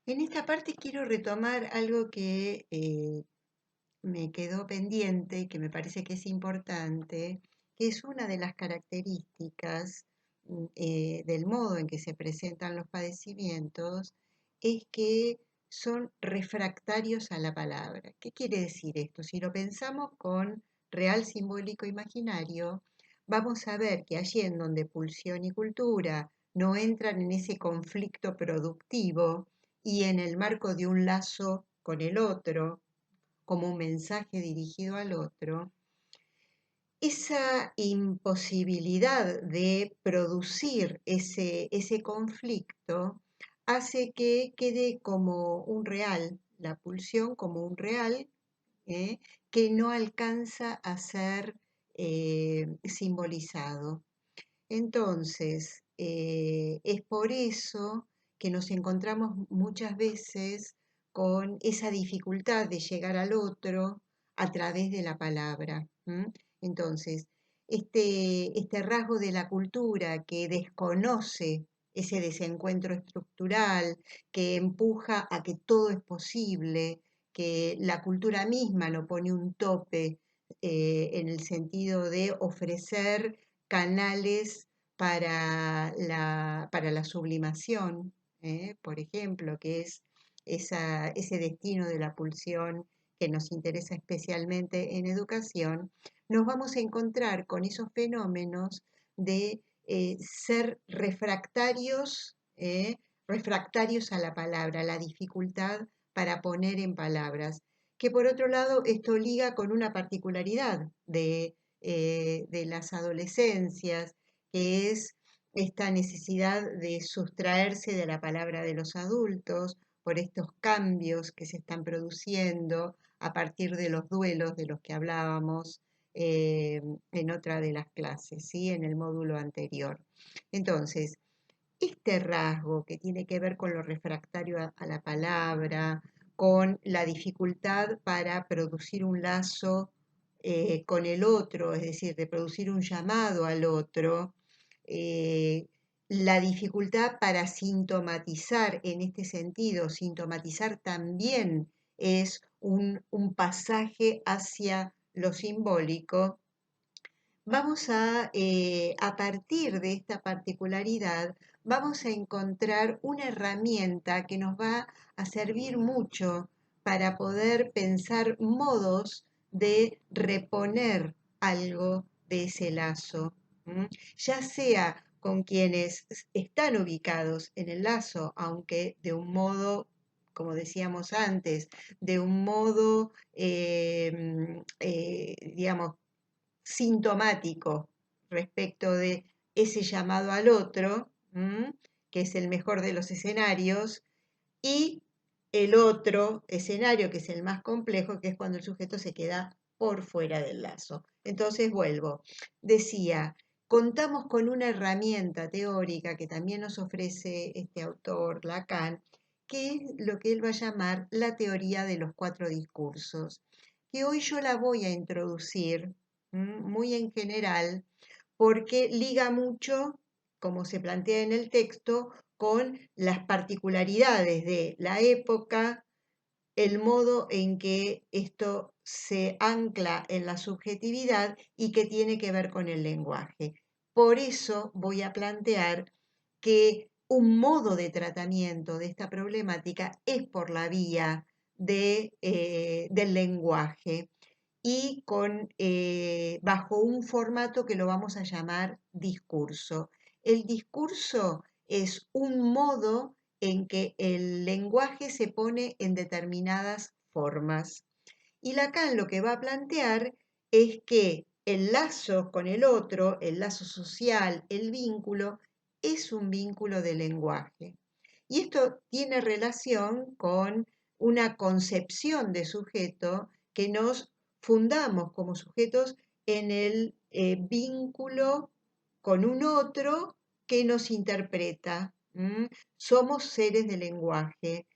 En esta parte quiero retomar algo que me quedó pendiente y que me parece que es importante, que es una de las características del modo en que se presentan los padecimientos, es que son refractarios a la palabra. ¿Qué quiere decir esto? Si lo pensamos con real simbólico imaginario, vamos a ver que allí en donde pulsión y cultura no entran en ese conflicto productivo y en el marco de un lazo con el otro, como un mensaje dirigido al otro, esa imposibilidad de producir ese conflicto hace que quede como un real, la pulsión como un real, ¿eh? Que no alcanza a ser simbolizado. Entonces, es por eso que nos encontramos muchas veces con esa dificultad de llegar al otro a través de la palabra. Entonces, este rasgo de la cultura que desconoce ese desencuentro estructural, que empuja a que todo es posible, que la cultura misma no pone un tope en el sentido de ofrecer canales para la sublimación, por ejemplo, que es ese destino de la pulsión que nos interesa especialmente en educación, nos vamos a encontrar con esos fenómenos de ser refractarios a la palabra, la dificultad para poner en palabras. Que por otro lado, esto liga con una particularidad de las adolescencias, que es esta necesidad de sustraerse de la palabra de los adultos por estos cambios que se están produciendo a partir de los duelos de los que hablábamos en otra de las clases, ¿sí? En el módulo anterior. Entonces, este rasgo que tiene que ver con lo refractario a la palabra, con la dificultad para producir un lazo con el otro, es decir, de producir un llamado al otro, eh, la dificultad para sintomatizar en este sentido, sintomatizar también es un pasaje hacia lo simbólico. A partir de esta particularidad, vamos a encontrar una herramienta que nos va a servir mucho para poder pensar modos de reponer algo de ese lazo, ya sea con quienes están ubicados en el lazo, aunque de un modo, como decíamos antes, de un modo, digamos, sintomático respecto de ese llamado al otro, que es el mejor de los escenarios, y el otro escenario, que es el más complejo, que es cuando el sujeto se queda por fuera del lazo. Entonces vuelvo. Decía, contamos con una herramienta teórica que también nos ofrece este autor, Lacan, que es lo que él va a llamar la teoría de los cuatro discursos, que hoy yo la voy a introducir muy en general, porque liga mucho, como se plantea en el texto, con las particularidades de la época, el modo en que esto se ancla en la subjetividad y que tiene que ver con el lenguaje. Por eso voy a plantear que un modo de tratamiento de esta problemática es por la vía del lenguaje y bajo un formato que lo vamos a llamar discurso. El discurso es un modo en que el lenguaje se pone en determinadas formas. Y Lacan lo que va a plantear es que el lazo con el otro, el lazo social, el vínculo, es un vínculo de lenguaje. Y esto tiene relación con una concepción de sujeto que nos fundamos como sujetos en el vínculo con un otro que nos interpreta. Somos seres de lenguaje,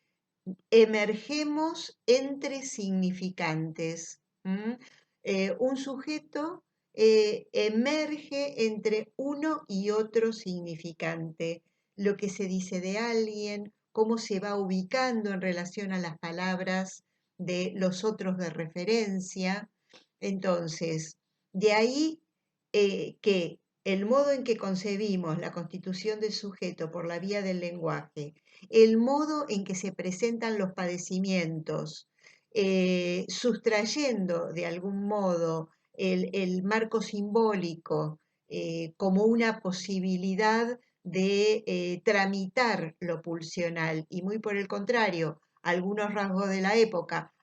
emergemos entre significantes. Un sujeto emerge entre uno y otro significante. Lo que se dice de alguien, cómo se va ubicando en relación a las palabras de los otros de referencia. Entonces, de ahí que el modo en que concebimos la constitución del sujeto por la vía del lenguaje, el modo en que se presentan los padecimientos, sustrayendo de algún modo el marco simbólico como una posibilidad de tramitar lo pulsional y muy por el contrario, algunos rasgos de la época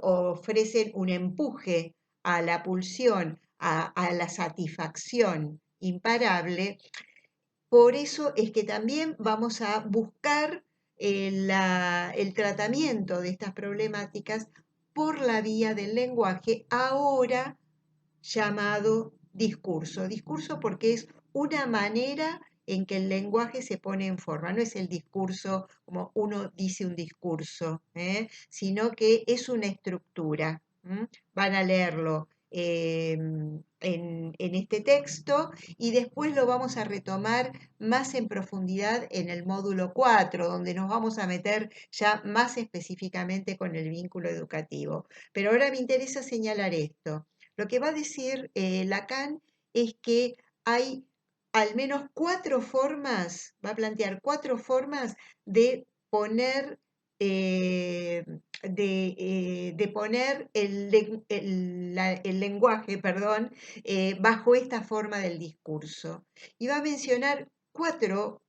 ofrecen un empuje a la pulsión, a la satisfacción imparable. Por eso es que también vamos a buscar el tratamiento de estas problemáticas por la vía del lenguaje, ahora llamado discurso. Discurso porque es una manera en que el lenguaje se pone en forma. No es el discurso como uno dice un discurso, sino que es una estructura. Van a leerlo en este texto y después lo vamos a retomar más en profundidad en el módulo 4, donde nos vamos a meter ya más específicamente con el vínculo educativo. Pero ahora me interesa señalar esto. Lo que va a decir Lacan es que hay al menos 4 formas, va a plantear 4 formas de poner, de poner el lenguaje, perdón, bajo esta forma del discurso. Y va a mencionar cuatro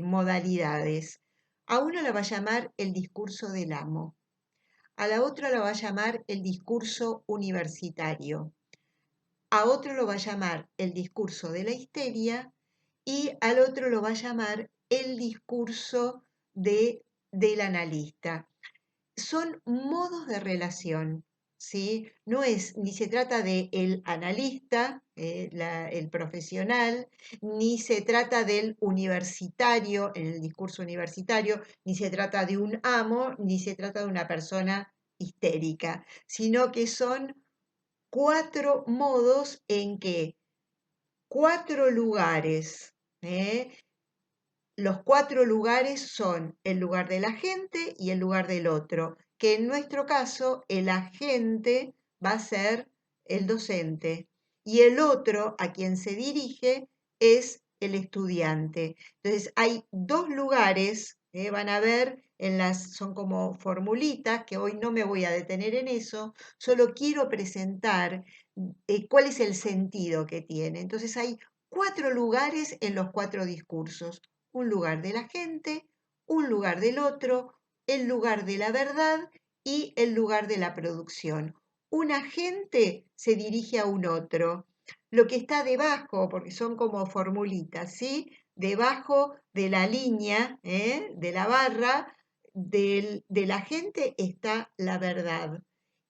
modalidades. A uno la va a llamar el discurso del amo. A la otra lo va a llamar el discurso universitario, a otro lo va a llamar el discurso de la histeria y al otro lo va a llamar el discurso del analista. Son modos de relación, ¿sí? No es, ni se trata de el analista, el profesional, ni se trata del universitario, en el discurso universitario, ni se trata de un amo, ni se trata de una persona histérica, sino que son 4 modos en que 4 lugares, los 4 lugares son el lugar del agente y el lugar del otro, que en nuestro caso el agente va a ser el docente y el otro a quien se dirige es el estudiante. Entonces hay 2 lugares, van a ver, son como formulitas, que hoy no me voy a detener en eso, solo quiero presentar cuál es el sentido que tiene. Entonces hay 4 lugares en los 4 discursos: un lugar de la gente, un lugar del otro, el lugar de la verdad y el lugar de la producción. Un agente se dirige a un otro. Lo que está debajo, porque son como formulitas, ¿sí? Debajo de la línea, de la barra del agente está la verdad.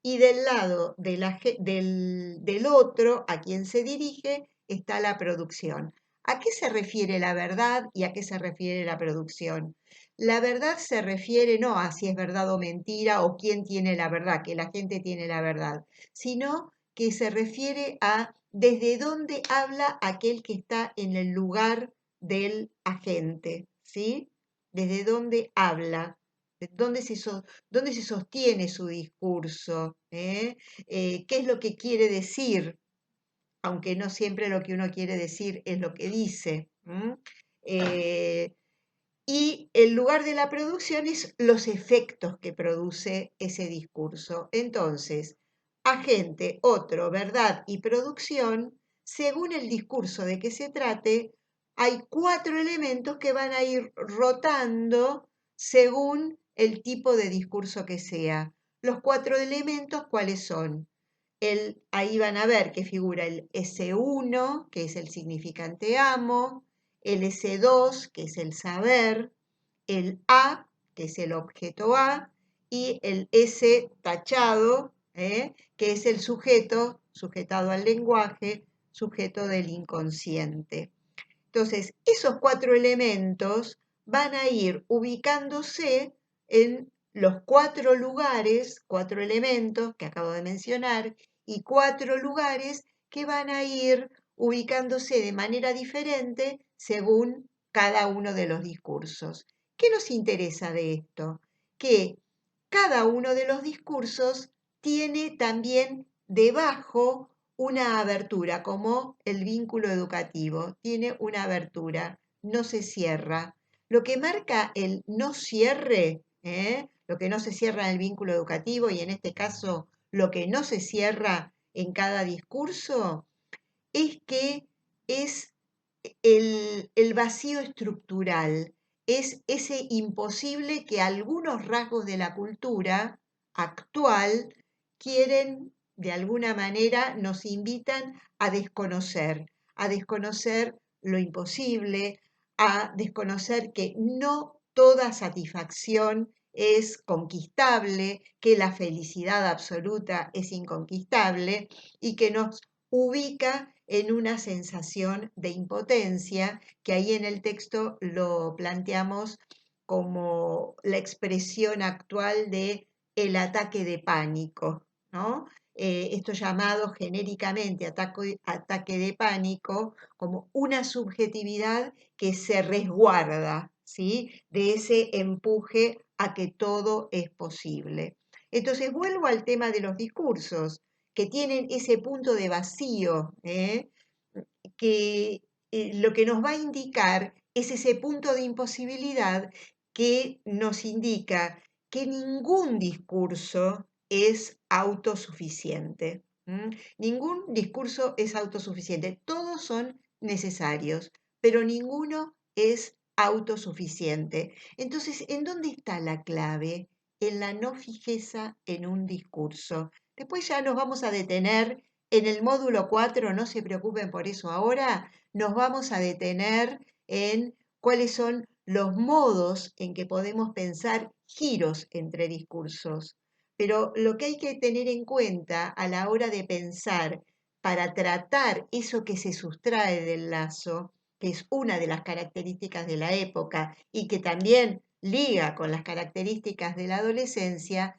Y del lado del otro a quien se dirige está la producción. ¿A qué se refiere la verdad y a qué se refiere la producción? La verdad se refiere no a si es verdad o mentira o quién tiene la verdad, que la gente tiene la verdad, sino que se refiere a desde dónde habla aquel que está en el lugar del agente, ¿sí? Desde dónde habla, dónde se sostiene su discurso, qué es lo que quiere decir, aunque no siempre lo que uno quiere decir es lo que dice. Y el lugar de la producción es los efectos que produce ese discurso. Entonces, agente, otro, verdad y producción, según el discurso de que se trate, hay 4 elementos que van a ir rotando según el tipo de discurso que sea. Los 4 elementos, ¿cuáles son? Ahí van a ver que figura el S1, que es el significante amo, el S2, que es el saber, el A, que es el objeto A, y el S tachado, que es el sujeto, sujetado al lenguaje, sujeto del inconsciente. Entonces, esos 4 elementos van a ir ubicándose en los 4 lugares, 4 elementos que acabo de mencionar, y 4 lugares que van a ir ubicándose de manera diferente según cada uno de los discursos. ¿Qué nos interesa de esto? Que cada uno de los discursos tiene también debajo una abertura, como el vínculo educativo, tiene una abertura, no se cierra. Lo que marca el no cierre, lo que no se cierra en el vínculo educativo y en este caso lo que no se cierra en cada discurso, es que es el vacío estructural, es ese imposible que algunos rasgos de la cultura actual quieren, de alguna manera, nos invitan a desconocer lo imposible, a desconocer que no toda satisfacción es conquistable, que la felicidad absoluta es inconquistable y que nos ubica en una sensación de impotencia, que ahí en el texto lo planteamos como la expresión actual de el ataque de pánico, ¿no? Esto llamado genéricamente ataque de pánico como una subjetividad que se resguarda, ¿sí? De ese empuje a que todo es posible. Entonces vuelvo al tema de los discursos que tienen ese punto de vacío, que lo que nos va a indicar es ese punto de imposibilidad que nos indica que ningún discurso es autosuficiente. Ningún discurso es autosuficiente, todos son necesarios, pero ninguno es autosuficiente. Entonces, ¿en dónde está la clave? En la no fijeza en un discurso. Después ya nos vamos a detener en el módulo 4. No se preocupen por eso ahora, nos vamos a detener en cuáles son los modos en que podemos pensar giros entre discursos. Pero lo que hay que tener en cuenta a la hora de pensar para tratar eso que se sustrae del lazo, que es una de las características de la época y que también liga con las características de la adolescencia,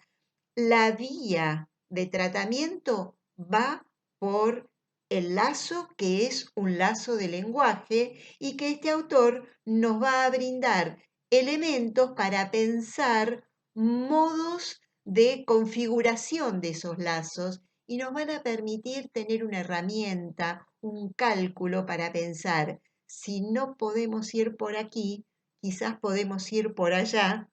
la vía de tratamiento va por el lazo, que es un lazo de lenguaje, y que este autor nos va a brindar elementos para pensar modos de configuración de esos lazos y nos van a permitir tener una herramienta, un cálculo para pensar, si no podemos ir por aquí, quizás podemos ir por allá,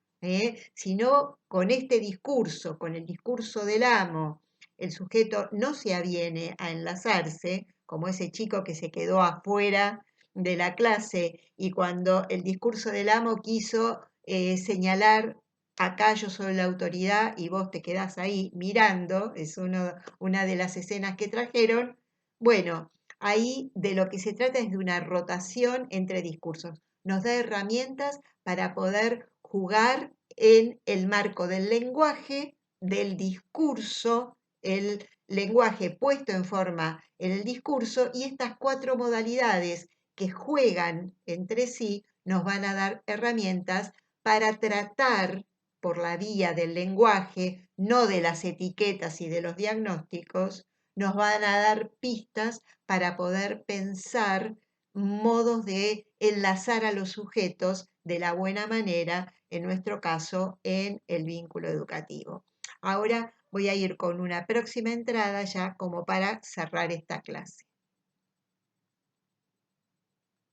sino con este discurso, con el discurso del amo, el sujeto no se aviene a enlazarse, como ese chico que se quedó afuera de la clase y cuando el discurso del amo quiso señalar, acá yo soy la autoridad y vos te quedás ahí mirando, es una de las escenas que trajeron. Bueno, ahí de lo que se trata es de una rotación entre discursos. Nos da herramientas para poder jugar en el marco del lenguaje, del discurso, el lenguaje puesto en forma en el discurso y estas cuatro modalidades que juegan entre sí nos van a dar herramientas para tratar por la vía del lenguaje, no de las etiquetas y de los diagnósticos, nos van a dar pistas para poder pensar modos de enlazar a los sujetos de la buena manera, en nuestro caso, en el vínculo educativo. Ahora voy a ir con una próxima entrada ya como para cerrar esta clase.